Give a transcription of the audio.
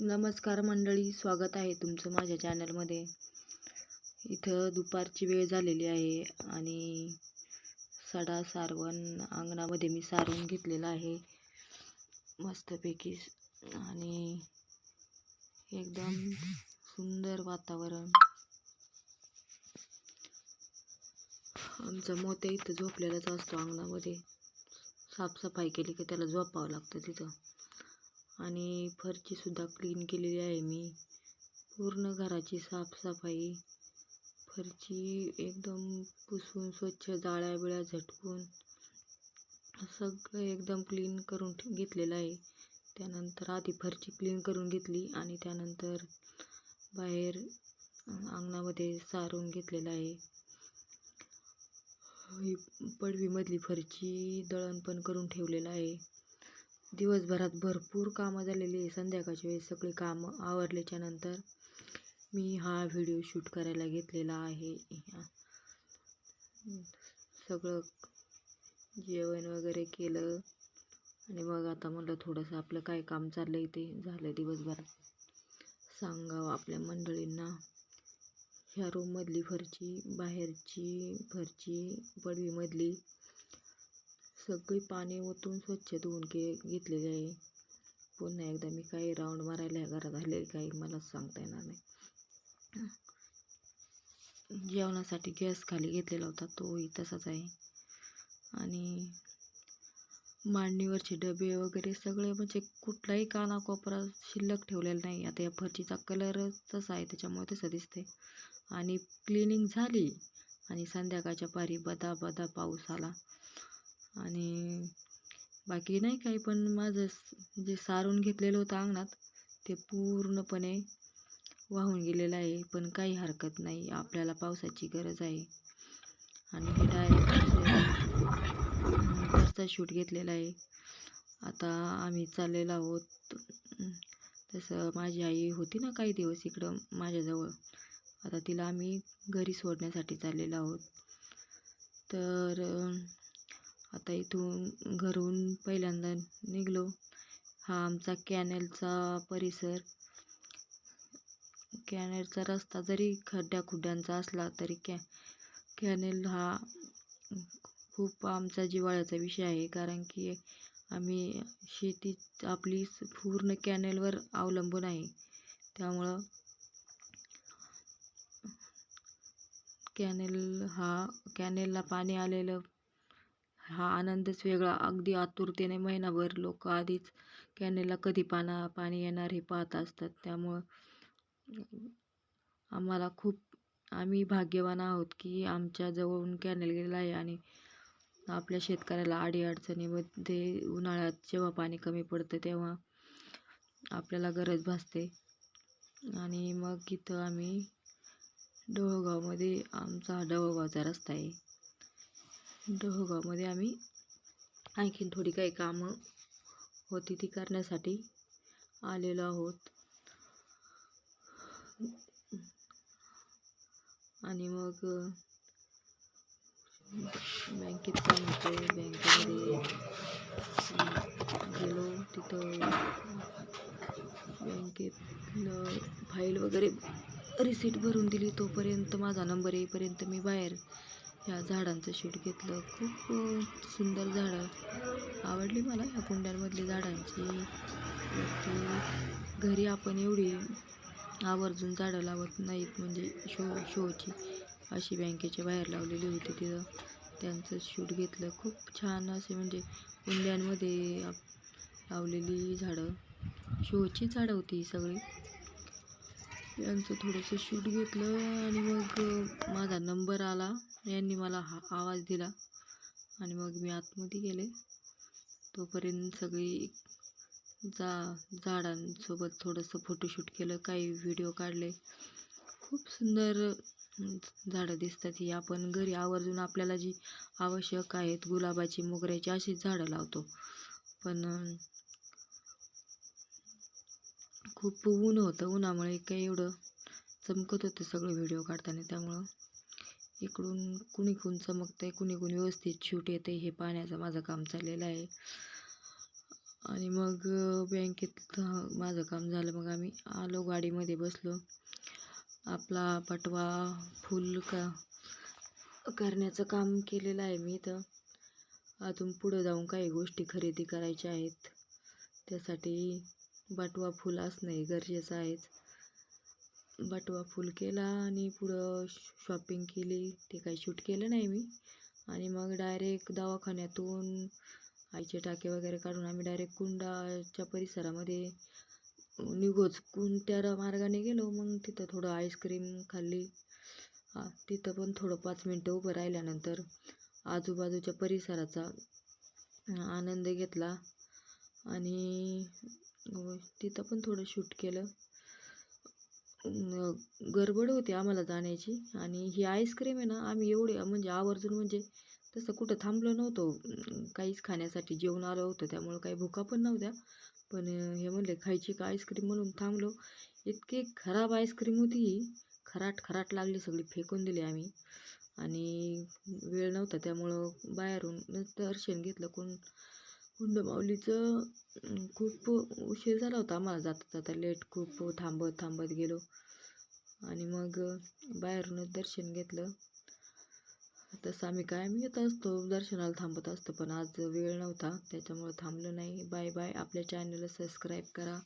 नमस्कार मंडळी, स्वागत आहे तुमचं माझ्या चॅनलमध्ये. इथं दुपारची वेळ झालेली आहे आणि सडा सारवण अंगणामध्ये मी सारवून घेतलेला आहे मस्तपैकी आणि एकदम सुंदर वातावरण. आमचा मोत्या इथं झोपलेलाच असतो अंगणामध्ये. साफसफाई केली की त्याला झोपावं लागतं तिथं. आणि फरची सुद्धा क्लीन केलेली आहे मी. पूर्ण घराची साफसफाई, फरची एकदम पुसून स्वच्छ जाळ्या बिळ्या झटकून सगळं एकदम क्लीन करून घेतलेलं आहे. त्यानंतर आधी फरची क्लीन करून घेतली आणि त्यानंतर बाहेर अंगणामध्ये सारून घेतलेलं आहे. ही पडवीमधली फरची दळण पण करून ठेवलेलं आहे. दिवसभरात भरपूर कामं झालेली आहे. संध्याकाळच्या वेळेस सगळी कामं आवरल्याच्या नंतर मी हा व्हिडिओ शूट करायला घेतलेला आहे. सगळं जेवण वगैरे केलं आणि मग आता म्हणलं थोडंसं आपलं काय काम चाललंय ते झालं दिवसभरात सांगावं आपल्या मंडळींना. ह्या रूममधली फरची, बाहेरची फरची, पडवीमधली सगळी पाणी ओतून स्वच्छ धुवून घेतलेली आहे. पुन्हा एकदा मी काही राऊंड मारायला ह्या घरात आले काही मलाच सांगता येणार नाही. जेवणासाठी गॅस खाली घेतलेला होता तोही तसाच आहे आणि मांडणीवरचे डबे वगैरे सगळे म्हणजे कुठलाही कानाकोपरा शिल्लक ठेवलेला नाही. आता या फरचीचा कलरच तसा आहे त्याच्यामुळे तसं दिसते. आणि क्लिनिंग झाली आणि संध्याकाळच्या पारी बदा बदा पाऊस आला आणि बाकी नाही काही, पण माझं जे सारून घेतलेलं होतं अंगणात ते पूर्णपणे वाहून गेलेलं आहे. पण काही हरकत नाही, आपल्याला पावसाची गरज आहे. आणि हे डायरेक्ट नंतरचा शूट घेतलेला आहे. आता आम्ही चाललेलो आहोत. तसं माझी आई होती ना काही दिवस इकडं माझ्याजवळ, आता तिला आम्ही घरी सोडण्यासाठी चाललेलो आहोत. तर आता इथून घरून पहिल्यांदा निघलो. हा आमचा कॅनेलचा परिसर. कॅनेलचा रस्ता जरी खड्ड्यांचा असला तरी कॅनेल हा खूप आमचा जिव्हाळ्याचा विषय आहे. कारण की आम्ही शेती आपली पूर्ण कॅनेलवर अवलंबून आहे. त्यामुळं कॅनेलला पाणी आलेलं हा आनंदच वेगळा. अगदी आतुरतेने महिनाभर लोक आधीच कॅनेलला कधी पाणी येणार हे पाहत असतात. त्यामुळं आम्ही भाग्यवान आहोत की आमच्या जवळून कॅनेल गेलेला आहे. आणि आपल्या शेतकऱ्याला अडीअडचणीमध्ये उन्हाळ्यात जेव्हा पाणी कमी पडतं तेव्हा आपल्याला गरज भासते. आणि मग इथं आम्ही डोहगावमध्ये, आमचा हा डोहगावचा रस्ता आहे. डोहगावमध्ये आम्ही आणखीन थोडी काही कामं होती ती करण्यासाठी आलेलो आहोत. आणि मग बँकेत काम होतं. बँकेमध्ये गेलो. तिथं बँकेतलं फाईल वगैरे रिसीट भरून दिली. तोपर्यंत माझा नंबर येईपर्यंत मी बाहेर ह्या झाडांचं शूट घेतलं. खूप सुंदर झाडं आवडली मला ह्या कुंड्यांमधली झाडांची. घरी आपण एवढी आवर्जून झाडं लावत नाहीत, म्हणजे शोची अशी बँकेच्या बाहेर लावलेली होती. तिथं त्यांचं शूट घेतलं. खूप छान असे म्हणजे कुंड्यांमध्ये लावलेली झाडं, शोची झाडं होती ही सगळी. यांचं थोडंसं शूट घेतलं आणि मग माझा नंबर आला. यांनी मला आवाज दिला आणि मग मी आतमध्ये गेले. तोपर्यंत सगळी झाडांसोबत थोडंसं फोटोशूट केलं, काही व्हिडिओ काढले. खूप सुंदर झाडं दिसतात ही. आपण घरी आवर्जून आपल्याला जी आवश्यक आहेत, गुलाबाची, मोगऱ्याची अशीच झाडं लावतो. पण खूप ऊन होतं, उन्हामुळे काही एवढं चमकत होतं सगळं व्हिडिओ काढताना. त्यामुळं इकडून कुणी चमकतंय, कुणी व्यवस्थित शूट येते हे पाहण्याचं माझं काम चाललेलं आहे. आणि मग बँकेत माझं काम झालं. मग आम्ही आलो, गाडीमध्ये बसलो. आपला बटवा फुल करण्याचं काम केलेलं आहे मी इथं. अजून पुढं जाऊन काही गोष्टी खरेदी करायच्या आहेत. त्यासाठी बटवा फुल असणं हे गरजेचं आहेच. बटवा फुल केला आणि पुढं शॉपिंग केली. ते काही शूट केलं नाही मी. आणि मग डायरेक्ट दवाखान्यातून आईचे टाके वगैरे काढून आम्ही डायरेक्ट कुंडाच्या परिसरामध्ये निघोच कोणत्या मार्गाने गेलो. मग तिथं थोडं आईस्क्रीम खाल्ली. तिथं पण थोडं 5 मिनटं उभं राहिल्यानंतर आजूबाजूच्या परिसराचा आनंद घेतला आणि तिथं पण थोडं शूट केलं. गडबड होती आम्हाला जाण्याची. आणि ही आईस्क्रीम आहे ना, आम्ही एवढी म्हणजे आवर्जून, म्हणजे तसं कुठं थांबलो नव्हतो काहीच खाण्यासाठी. जेवून आलो होतो त्यामुळं काही भुका पण नव्हत्या. पण हे म्हणले खायची का आईस्क्रीम म्हणून थांबलो. इतकी खराब आईस्क्रीम होती ही, खराट लागली, सगळी फेकून दिली आम्ही. आणि वेळ नव्हता त्यामुळं बाहेरून दर्शन घेतलं कुंडमाऊलीचं. खूप उशीर झाला होता आम्हाला जाता जाता, लेट खूप थांबत गेलो. आणि मग बाहेरूनच दर्शन घेतलं. तसं आम्ही कायम येत असतो, दर्शनाला थांबत असतो, पण आज वेळ नव्हता त्याच्यामुळं थांबलो नाही. Bye bye. आपल्या चॅनलला सबस्क्राईब करा.